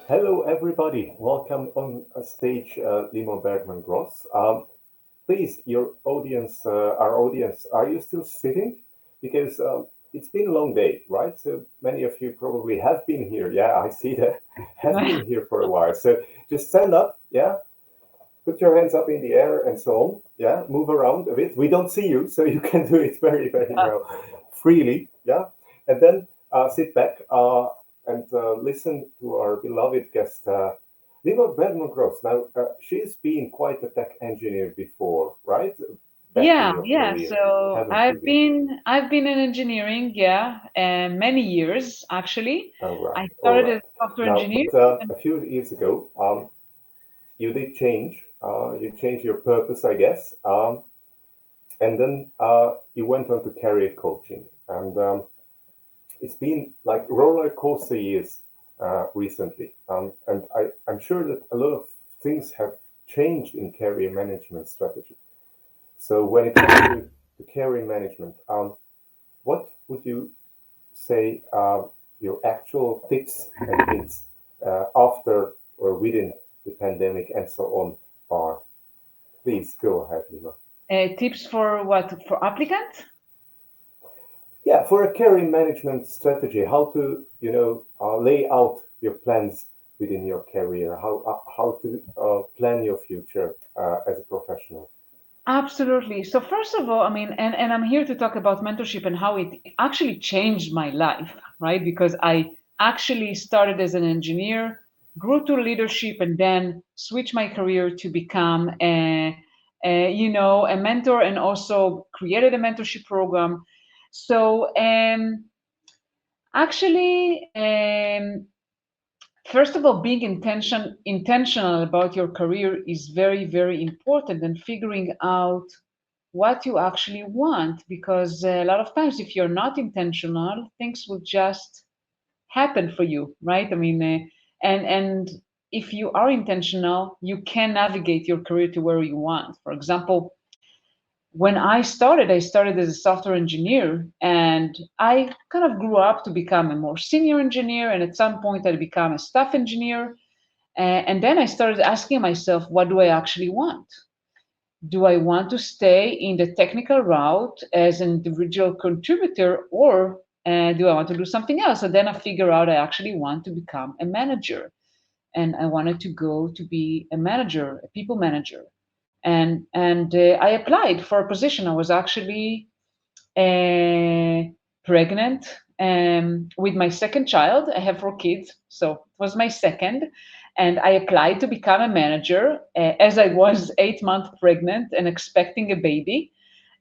Hello, everybody. Welcome on stage, Limor Bergman Gross. Please, our audience, are you still sitting? Because it's been a long day, right? So many of you probably have been here. Yeah, I see that. Have been here for a while. So just stand up. Yeah, put your hands up in the air and so on. Yeah, move around a bit. We don't see you, so you can do it very, very well, freely. Yeah, and then sit back and listen to our beloved guest, Limor Bergman Gross. Now, she's been quite a tech engineer before, right? Back in Yeah, your yeah. career, So haven't you I've been? been I've been in engineering, yeah, and many years actually. All right, I all started right. as a software Now, engineer. but a few years ago, you did change. You changed your purpose, I guess. And then you went on to career coaching, and it's been like roller coaster years recently. I'm sure that a lot of things have changed in career management strategy. So when it comes to career management, what would you say your actual tips and hints after or within the pandemic and so on are? Please go ahead, Lima. Tips for what? For applicants? Yeah, for a career management strategy, how to lay out your plans within your career, how to plan your future as a professional. Absolutely. So first of all, I mean, and I'm here to talk about mentorship and how it actually changed my life, right? Because I actually started as an engineer, grew to leadership, and then switched my career to become a mentor, and also created a mentorship program. So actually, first of all, being intentional about your career is very, very important, and figuring out what you actually want, because a lot of times if you're not intentional, things will just happen for you, right? I mean, and if you are intentional, you can navigate your career to where you want. For example, when I started as a software engineer, and I kind of grew up to become a more senior engineer, and at some point I became a staff engineer. And then I started asking myself, what do I actually want? Do I want to stay in the technical route as an individual contributor, or do I want to do something else? And then I figure out I actually want to become a manager, and I wanted to go to be a manager, a people manager. And I applied for a position. I was actually uh, pregnant with my second child. I have 4 kids, so it was my second. And I applied to become a manager as I was 8 months pregnant and expecting a baby.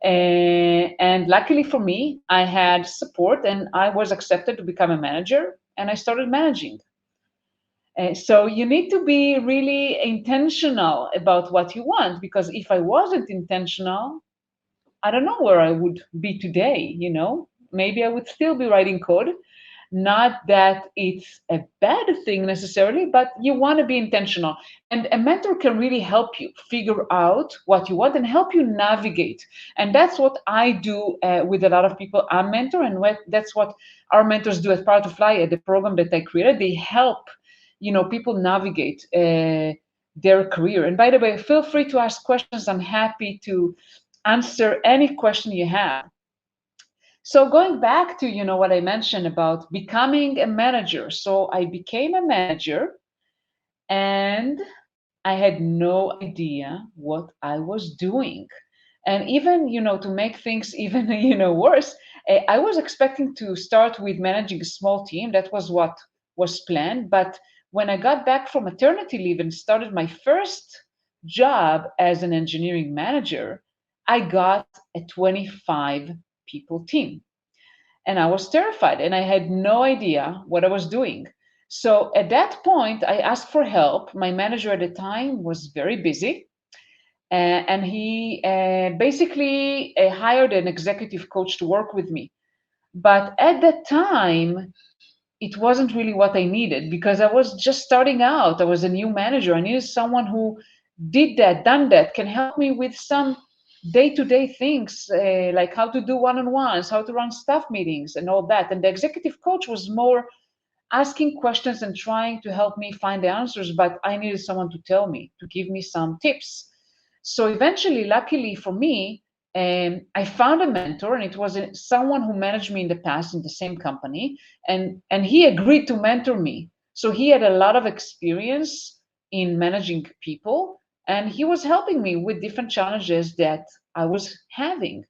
And luckily for me, I had support and I was accepted to become a manager, and I started managing. So you need to be really intentional about what you want, because if I wasn't intentional, I don't know where I would be today. Maybe I would still be writing code. Not that it's a bad thing necessarily, but you want to be intentional. And a mentor can really help you figure out what you want and help you navigate. And that's what I do with a lot of people I mentor. And that's what our mentors do at PowerToFly, at the program that I created. They help, people navigate their career. And by the way, feel free to ask questions. I'm happy to answer any question you have. So going back to what I mentioned about becoming a manager. So I became a manager, and I had no idea what I was doing. And even to make things even worse, I was expecting to start with managing a small team. That was what was planned. But when I got back from maternity leave and started my first job as an engineering manager, I got a 25 people team. And I was terrified and I had no idea what I was doing. So at that point, I asked for help. My manager at the time was very busy, and he basically hired an executive coach to work with me. But at that time, it wasn't really what I needed, because I was just starting out. I was a new manager. I needed someone who done that, can help me with some day-to-day things, like how to do one-on-ones, how to run staff meetings, and all that. And the executive coach was more asking questions and trying to help me find the answers, but I needed someone to tell me, to give me some tips. So eventually, luckily for me, I found a mentor, and it was someone who managed me in the past in the same company, and he agreed to mentor me. So he had a lot of experience in managing people, and he was helping me with different challenges that I was having,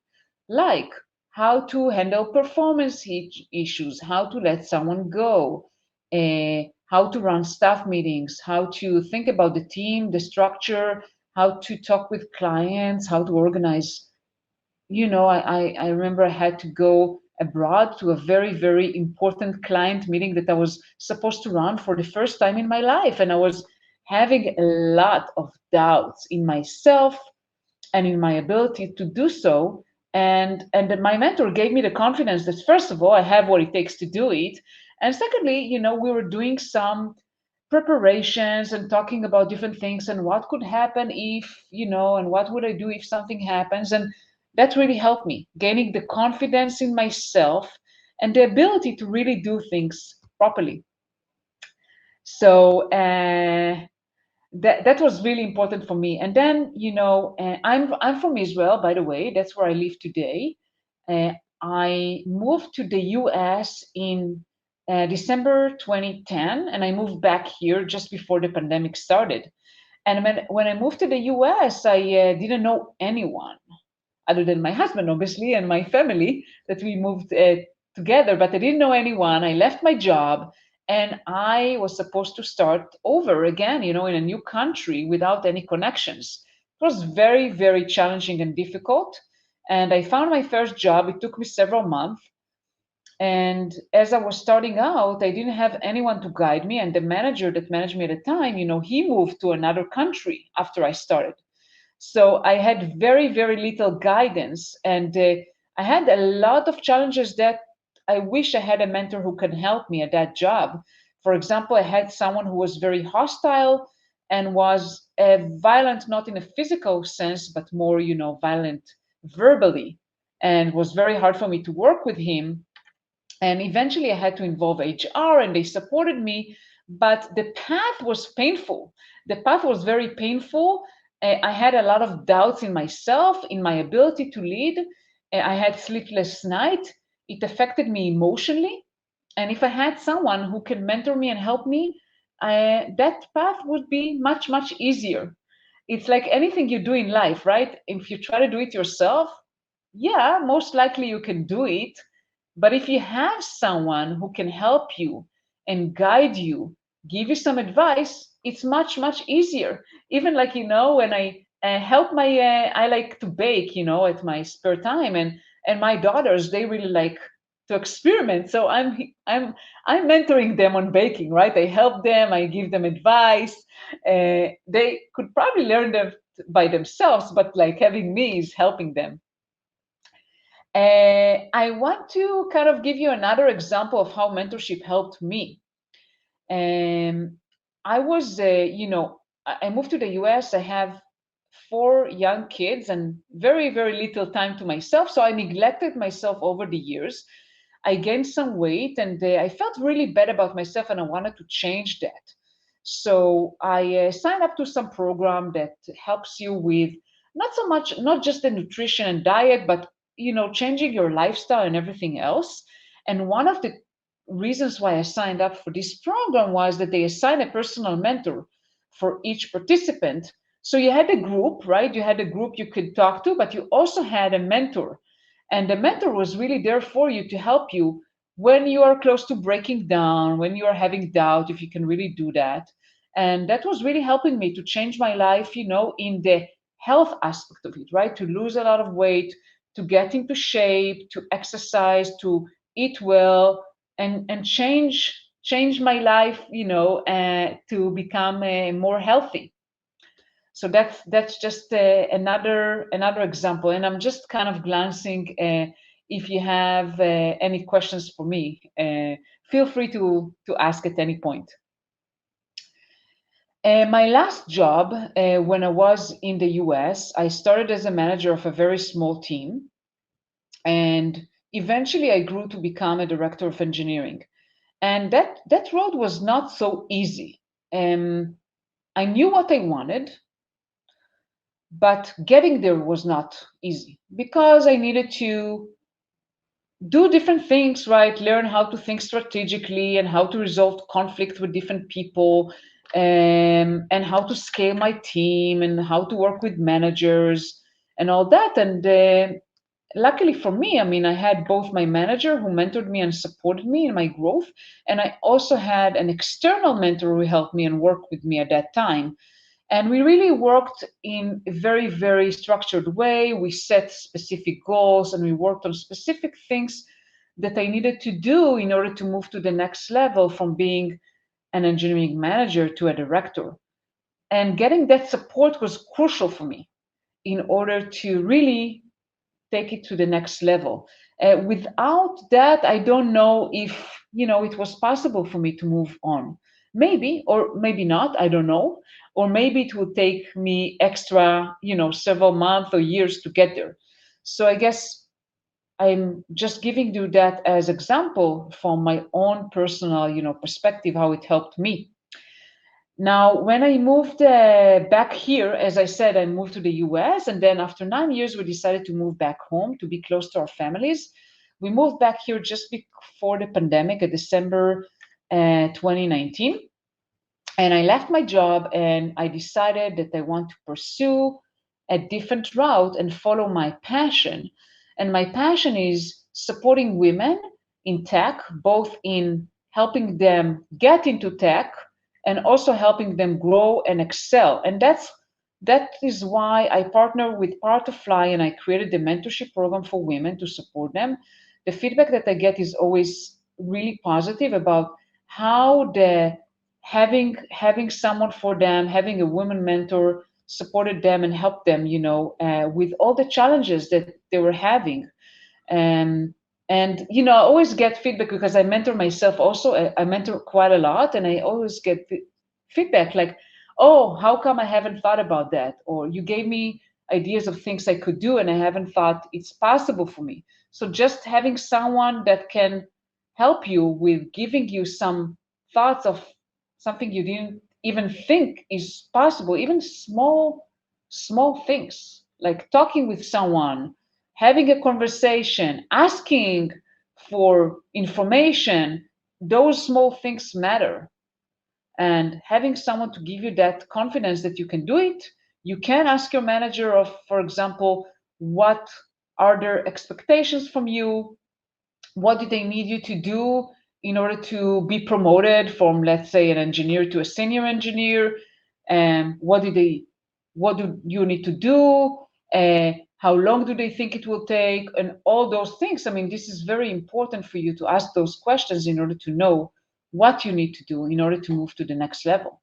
like how to handle performance issues, how to let someone go, how to run staff meetings, how to think about the team, the structure, how to talk with clients, how to organize. I remember I had to go abroad to a very, very important client meeting that I was supposed to run for the first time in my life. And I was having a lot of doubts in myself and in my ability to do so. And then my mentor gave me the confidence that, first of all, I have what it takes to do it. And secondly, we were doing some preparations and talking about different things and what could happen if, and what would I do if something happens. And that really helped me gaining the confidence in myself and the ability to really do things properly. So that was really important for me. And then, I'm from Israel, by the way. That's where I live today. I moved to the US in December 2010, and I moved back here just before the pandemic started. And when I moved to the US, I didn't know anyone other than my husband, obviously, and my family that we moved together, but I didn't know anyone. I left my job and I was supposed to start over again, in a new country without any connections. It was very, very challenging and difficult. And I found my first job. It took me several months. And as I was starting out, I didn't have anyone to guide me. And the manager that managed me at the time, he moved to another country after I started. So I had very, very little guidance. And I had a lot of challenges that I wish I had a mentor who could help me at that job. For example, I had someone who was very hostile and was violent, not in a physical sense, but more, violent verbally, and was very hard for me to work with him. And eventually I had to involve HR and they supported me, but the path was painful. The path was very painful. I had a lot of doubts in myself, in my ability to lead. I had sleepless night. It affected me emotionally. And if I had someone who can mentor me and help me, that path would be much, much easier. It's like anything you do in life, right? If you try to do it yourself, yeah, most likely you can do it. But if you have someone who can help you and guide you, give you some advice, it's much, much easier. Even like, when I help I like to bake, at my spare time, and my daughters, they really like to experiment. So I'm mentoring them on baking, right? I help them, I give them advice. They could probably learn them by themselves, but like having me is helping them. I want to kind of give you another example of how mentorship helped me. I was, I moved to the US. I have 4 young kids and very, very little time to myself. So I neglected myself over the years. I gained some weight and I felt really bad about myself and I wanted to change that. So I signed up to some program that helps you with not just the nutrition and diet, but changing your lifestyle and everything else. And one of the reasons why I signed up for this program was that they assign a personal mentor for each participant. So you had a group, right? You had a group you could talk to, but you also had a mentor. And the mentor was really there for you to help you when you are close to breaking down, when you are having doubt, if you can really do that. And that was really helping me to change my life, in the health aspect of it, right? To lose a lot of weight, to get into shape, to exercise, to eat well, and change my life, to become more healthy. So that's just another example, and I'm just kind of glancing. If you have any questions for me, feel free to ask at any point. My last job, when I was in the US, I started as a manager of a very small team, and eventually I grew to become a director of engineering. And that road was not so easy. I knew what I wanted, but getting there was not easy because I needed to do different things, right? Learn how to think strategically and how to resolve conflict with different people, and how to scale my team and how to work with managers and all that. And luckily for me, I mean, I had both my manager who mentored me and supported me in my growth, and I also had an external mentor who helped me and worked with me at that time. And we really worked in a very, very structured way. We set specific goals and we worked on specific things that I needed to do in order to move to the next level from being an engineering manager to a director. And getting that support was crucial for me in order to really take it to the next level. Without that, I don't know if it was possible for me to move on. Maybe or maybe not. I don't know. Or maybe it would take me extra, several months or years to get there. So I guess I'm just giving you that as example from my own personal, perspective, how it helped me. Now, when I moved back here, as I said, I moved to the US. And then after 9 years, we decided to move back home to be close to our families. We moved back here just before the pandemic in December 2019. And I left my job and I decided that I want to pursue a different route and follow my passion. And my passion is supporting women in tech, both in helping them get into tech and also helping them grow and excel. And that is why I partner with PowerToFly and I created the mentorship program for women to support them. The feedback that I get is always really positive about how the having someone for them, having a woman mentor supported them and helped them, with all the challenges that they were having. And I always get feedback because I mentor myself also. I mentor quite a lot, and I always get feedback like, "Oh, how come I haven't thought about that?" Or "You gave me ideas of things I could do, and I haven't thought it's possible for me." So just having someone that can help you with giving you some thoughts of something you didn't even think is possible, even small things like talking with someone, having a conversation, asking for information, those small things matter. And having someone to give you that confidence that you can do it, you can ask your manager of, for example, what are their expectations from you? What do they need you to do in order to be promoted from, let's say, an engineer to a senior engineer? And what do you need to do? How long do they think it will take? And all those things. I mean, this is very important for you to ask those questions in order to know what you need to do in order to move to the next level.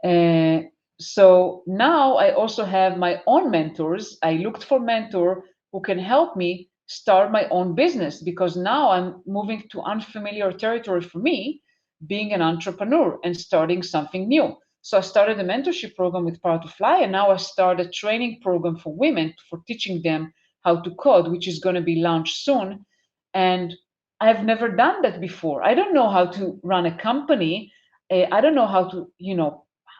Uh, so now I also have my own mentors. I looked for mentor who can help me start my own business because now I'm moving to unfamiliar territory for me, being an entrepreneur and starting something new. So I started a mentorship program with PowerToFly, and now I started a training program for women for teaching them how to code, which is going to be launched soon. And I've never done that before. I don't know how to run a company. I don't know how to,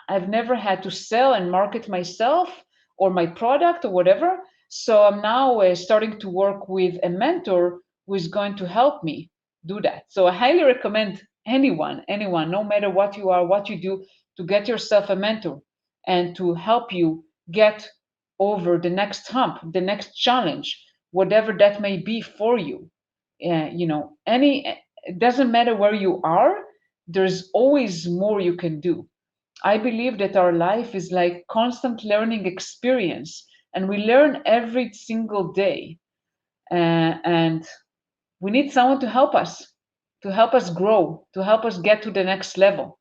I've never had to sell and market myself or my product or whatever. So I'm now starting to work with a mentor who is going to help me do that. So I highly recommend anyone, no matter what you are, what you do, to get yourself a mentor and to help you get over the next hump, the next challenge, whatever that may be for you. It doesn't matter where you are, there's always more you can do. I believe that our life is like constant learning experience, and we learn every single day. And we need someone to help us grow, to help us get to the next level.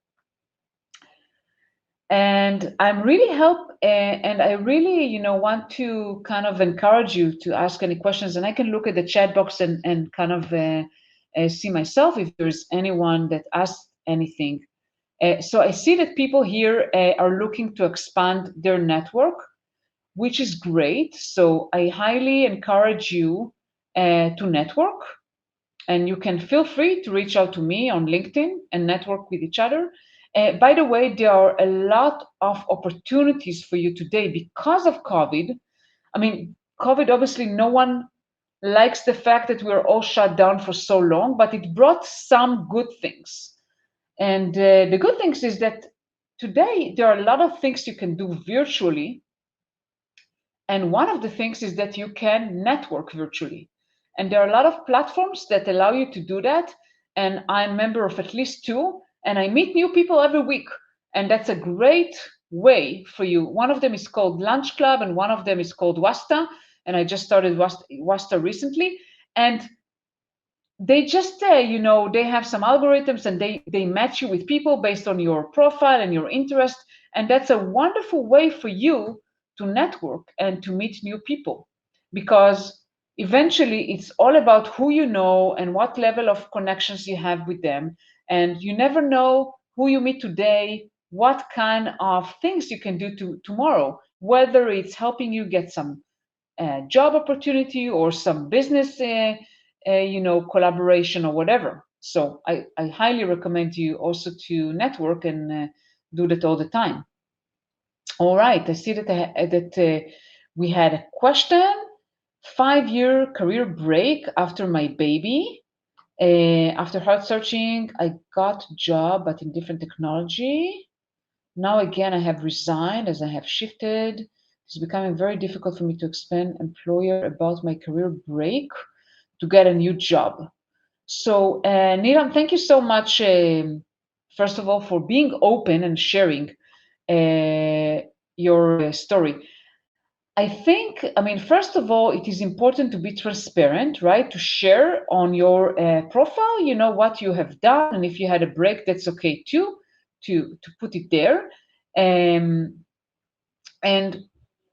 And I really, want to kind of encourage you to ask any questions. And I can look at the chat box and kind of see myself if there's anyone that asks anything. So I see that people here are looking to expand their network, which is great. So I highly encourage you to network. And you can feel free to reach out to me on LinkedIn and network with each other. By the way, there are a lot of opportunities for you today because of COVID. I mean, COVID, obviously, no one likes the fact that we're all shut down for so long, but it brought some good things. And the good things is that today there are a lot of things you can do virtually. And one of the things is that you can network virtually. And there are a lot of platforms that allow you to do that. And I'm a member of at least two, and I meet new people every week. And that's a great way for you. One of them is called Lunch Club, and one of them is called Wasta. And I just started Wasta recently. And they just they have some algorithms, and they match you with people based on your profile and your interest, and that's a wonderful way for you to network and to meet new people, because eventually it's all about who you know and what level of connections you have with them, and you never know who you meet today, what kind of things you can do tomorrow, whether it's helping you get some job opportunity or some business collaboration or whatever. So I highly recommend you also to network and do that all the time. All right, I see that we had a question. 5-year career break after my baby. After hard searching, I got a job, but in different technology. Now again, I have resigned as I have shifted. It's becoming very difficult for me to explain employer about my career break to get a new job. So, Niram, thank you so much, first of all, for being open and sharing your story. I mean, first of all, it is important to be transparent, right? To share on your profile, what you have done, and if you had a break, that's okay too, to put it there. And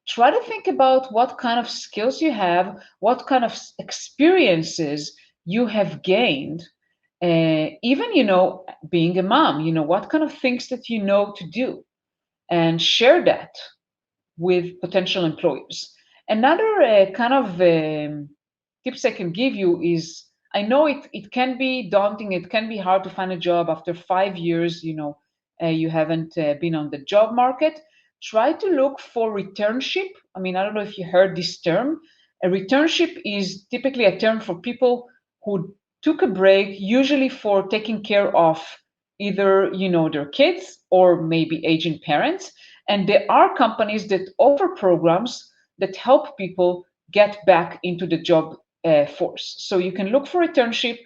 try to think about what kind of skills you have, what kind of experiences you have gained, even being a mom, what kind of things that you know to do, and share that with potential employers. Another kind of tips I can give you is, I know it can be daunting, it can be hard to find a job after 5 years, you haven't been on the job market. Try to look for returnship. I mean, I don't know if you heard this term. A returnship is typically a term for people who took a break, usually for taking care of either their kids or maybe aging parents, and there are companies that offer programs that help people get back into the job force. So you can look for internship,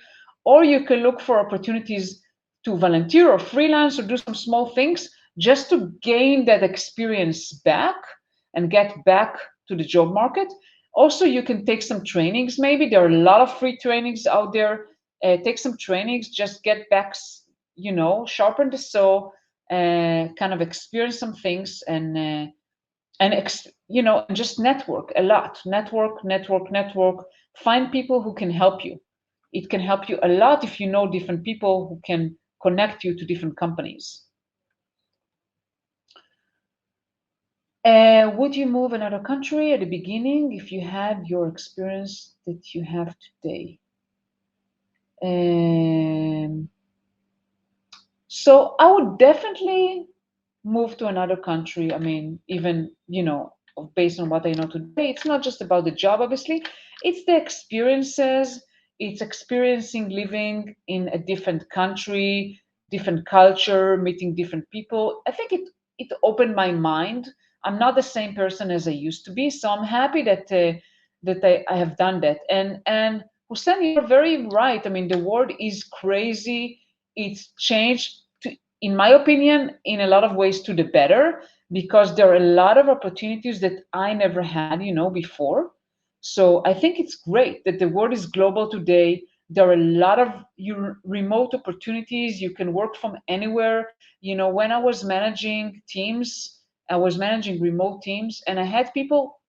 or you can look for opportunities to volunteer or freelance or do some small things just to gain that experience back and get back to the job market. Also, you can take some trainings. Maybe there are a lot of free trainings out there. Take some trainings, just get back, sharpen the saw, kind of experience some things, and just network a lot. Network. Find people who can help you. It can help you a lot if you know different people who can connect you to different companies. Would you move another country at the beginning if you had your experience that you have today? So I would definitely move to another country. I mean, even, based on what I know today, it's not just about the job, obviously. It's the experiences, it's experiencing living in a different country, different culture, meeting different people. I think it opened my mind. I'm not the same person as I used to be, so I'm happy that I have done that. And Hussein, you're very right. I mean, the world is crazy. It's changed, in my opinion, in a lot of ways to the better, because there are a lot of opportunities that I never had, before. So I think it's great that the world is global today. There are a lot of remote opportunities. You can work from anywhere. When I was managing teams, I was managing remote teams, and I had people,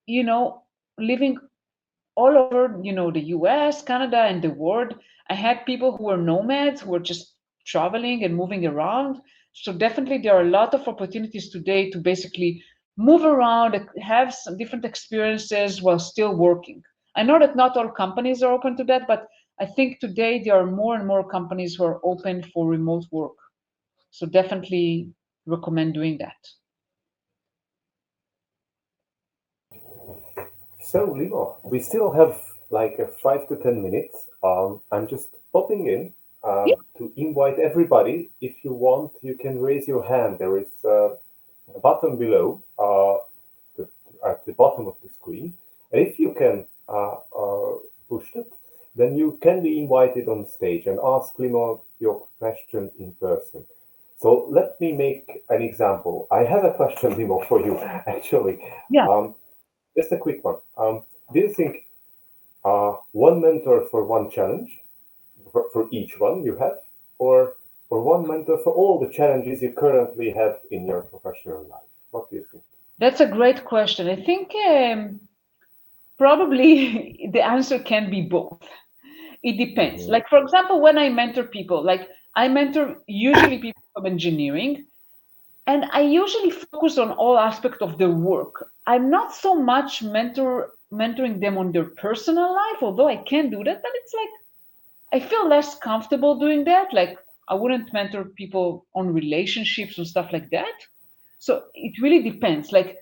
living all over, the US, Canada, and the world. I had people who were nomads, who were just traveling and moving around. So definitely there are a lot of opportunities today to basically move around, have some different experiences while still working. I know that not all companies are open to that, but I think today there are more and more companies who are open for remote work. So definitely recommend doing that. So, Limor, we still have like 5 to 10 minutes. I'm just popping in to invite everybody. If you want, you can raise your hand. There is a button below the, at the bottom of the screen. And if you can push it, then you can be invited on stage and ask Limor your question in person. So let me make an example. I have a question, Limor, for you, actually. Yeah. Just a quick one. Do you think one mentor for one challenge, for each one you have, or one mentor for all the challenges you currently have in your professional life? What do you think? That's a great question. I think probably the answer can be both. It depends. Mhm. Like, for example, when I mentor people, like I mentor usually people from engineering, and I usually focus on all aspects of their work. I'm not so much mentoring them on their personal life, although I can do that, but it's like I feel less comfortable doing that. Like I wouldn't mentor people on relationships and stuff like that. So it really depends. Like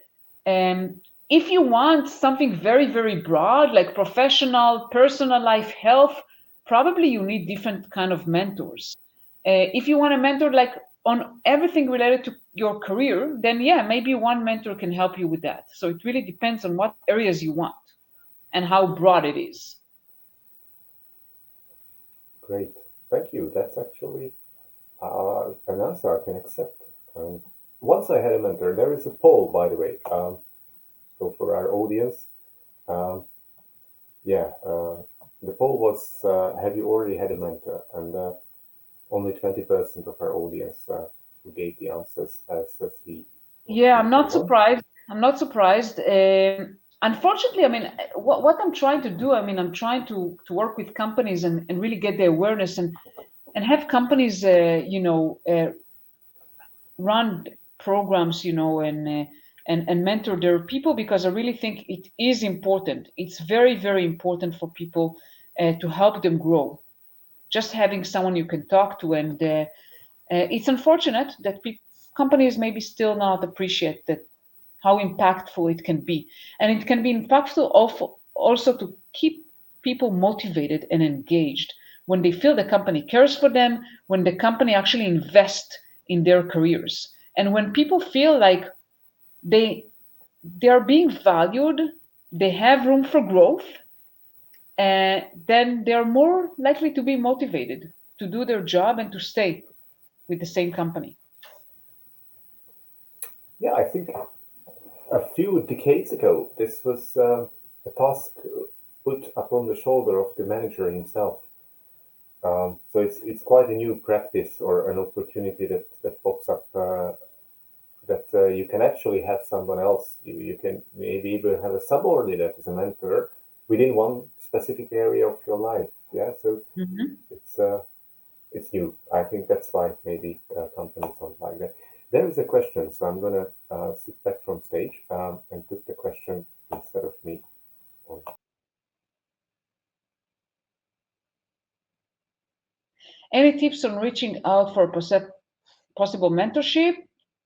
if you want something very, very broad, like professional, personal life, health, probably you need different kind of mentors. If you want to mentor like on everything related to your career, then yeah, maybe one mentor can help you with that. So it really depends on what areas you want and how broad it is. Great. Thank you. That's actually an answer I can accept. Once I had a mentor, there is a poll, by the way. So for our audience, um, yeah, the poll was, have you already had a mentor? And only 20% of our audience who gave the answers as he or Yeah, she I'm had not one. surprised. I'm not surprised. Unfortunately, I mean, what I'm trying to do, I mean, I'm trying to work with companies and really get the awareness and have companies, run programs, and mentor their people because I really think it is important. It's very, very important for people to help them grow. Just having someone you can talk to, and it's unfortunate that companies maybe still not appreciate that how impactful it can be. And it can be impactful also to keep people motivated and engaged when they feel the company cares for them, when the company actually invests in their careers. And when people feel like they they are being valued, they have room for growth, then they are more likely to be motivated to do their job and to stay with the same company. Yeah, I think a few decades ago, this was a task put upon the shoulder of the manager himself. So it's quite a new practice or an opportunity that pops up that you can actually have someone else. You can maybe even have a subordinate as a mentor within one specific area of your life. Yeah, so Mhm. it's uh, it's new. I think that's why maybe companies don't like that. There is a question, so I'm gonna sit back from stage and put the question instead of me on. Any tips on reaching out for possible mentorship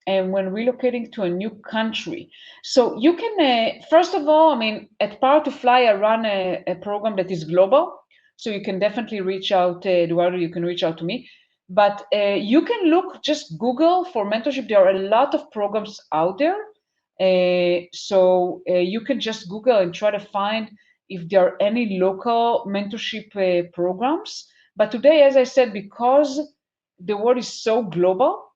and when relocating to a new country? So you can, first of all, I mean, at PowerToFly, I run a program that is global. So you can definitely reach out, Eduardo, you can reach out to me. But you can look, just Google for mentorship. There are a lot of programs out there. So you can just Google and try to find if there are any local mentorship programs. But today, as I said, because the world is so global,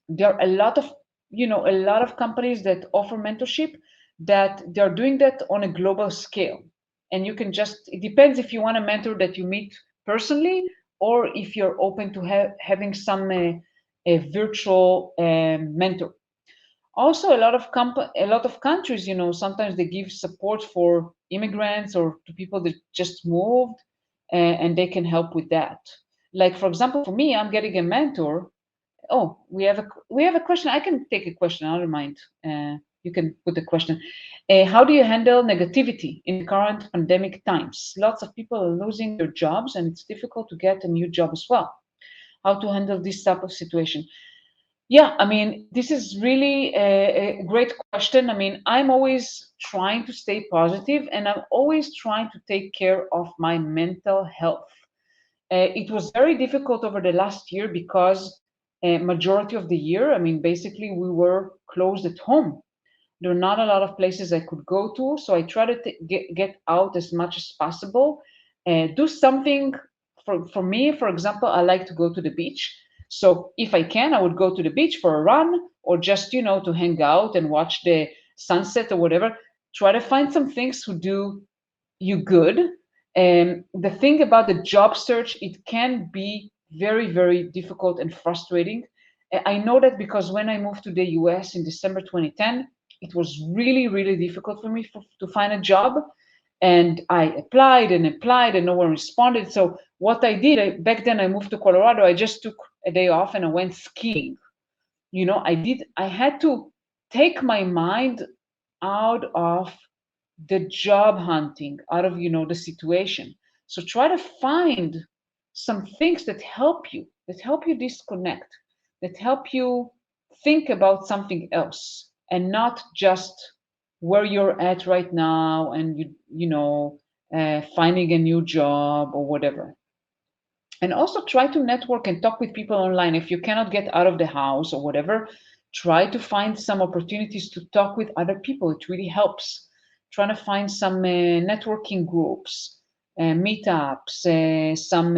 there are a lot of companies that offer mentorship that they're doing that on a global scale. And you can it depends if you want a mentor that you meet personally or if you're open to having some a virtual mentor. Also, a lot of countries, sometimes they give support for immigrants or to people that just moved, and they can help with that. Like for example, for me, I'm getting a mentor. Oh, we have a question. I can take a question. I don't mind. you can put the question. How do you handle negativity in current pandemic times? Lots of people are losing their jobs, and it's difficult to get a new job as well. How to handle this type of situation? Yeah, I mean, this is really a great question. I mean, I'm always trying to stay positive, and I'm always trying to take care of my mental health. It was very difficult over the last year because majority of the year, I mean, basically we were closed at home. There are not a lot of places I could go to, so I try to get out as much as possible. Do something for me. For example, I like to go to the beach. So if I can, I would go to the beach for a run or just, to hang out and watch the sunset or whatever. Try to find some things who do you good. And the thing about the job search, it can be very, very difficult and frustrating. I know that because when I moved to the US in December 2010, it was really, really difficult for me to find a job. And I applied and no one responded. So what I did, back then I moved to Colorado, I just took a day off and I went skiing. I had to take my mind out of the job hunting, out of the situation. So try to find some things that help you disconnect, that help you think about something else and not just where you're at right now and finding a new job or whatever. And also try to network and talk with people online. If you cannot get out of the house or whatever, try to find some opportunities to talk with other people. It really helps. Trying to find some networking groups, meetups, some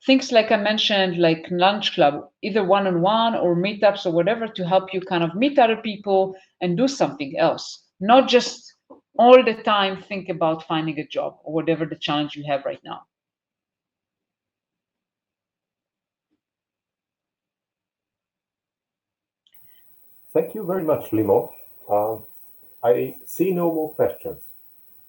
things like I mentioned, like lunch club, either one-on-one or meetups or whatever, to help you kind of meet other people and do something else, not just all the time think about finding a job or whatever the challenge you have right now. Thank you very much, Limor. I see no more questions,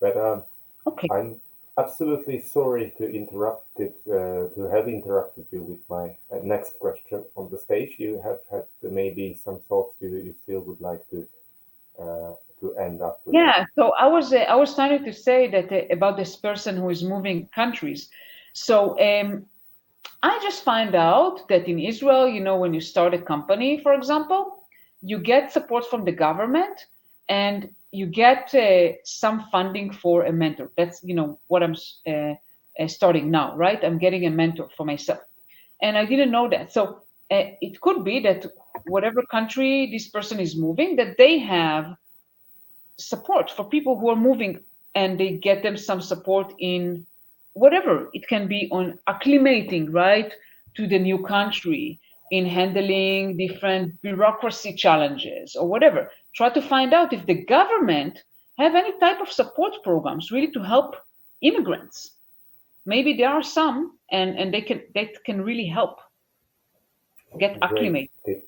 but Okay. I'm absolutely sorry to to have interrupted you with my next question on the stage. You have had maybe some thoughts you still would like to end up with. Yeah, so I was starting to say that about this person who is moving countries. So I just find out that in Israel, when you start a company, for example, you get support from the government and you get some funding for a mentor. That's, what I'm starting now, right? I'm getting a mentor for myself. And I didn't know that. So it could be that whatever country this person is moving, that they have support for people who are moving and they get them some support in whatever it can be on acclimating right to the new country, in handling different bureaucracy challenges or whatever. Try to find out if the government have any type of support programs really to help immigrants. Maybe there are some and that can really help get acclimated.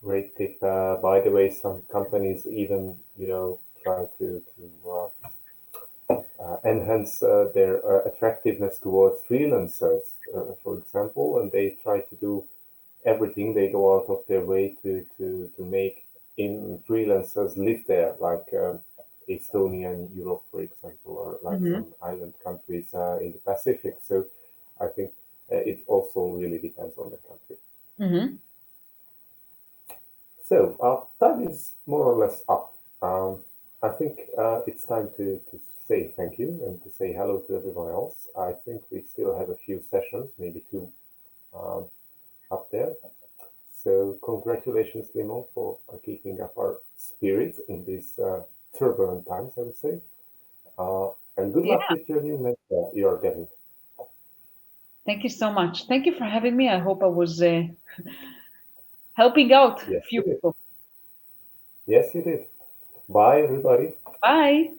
Great tip. By the way, some companies even try to enhance their attractiveness towards freelancers, for example, and they try to do everything. They go out of their way to make in freelancers live there, like Estonia in Europe, for example, or like some island countries in the Pacific. So I think it also really depends on the country. Mm-hmm. So time is more or less up. I think it's time to say thank you and to say hello to everyone else. I think we still have a few sessions, maybe two, up there. So congratulations, Limor, for keeping up our spirit in these turbulent times, I would say. And good luck with your new mentor you are getting. Thank you so much. Thank you for having me. I hope I was helping out a few people. Yes, you did. Bye, everybody. Bye.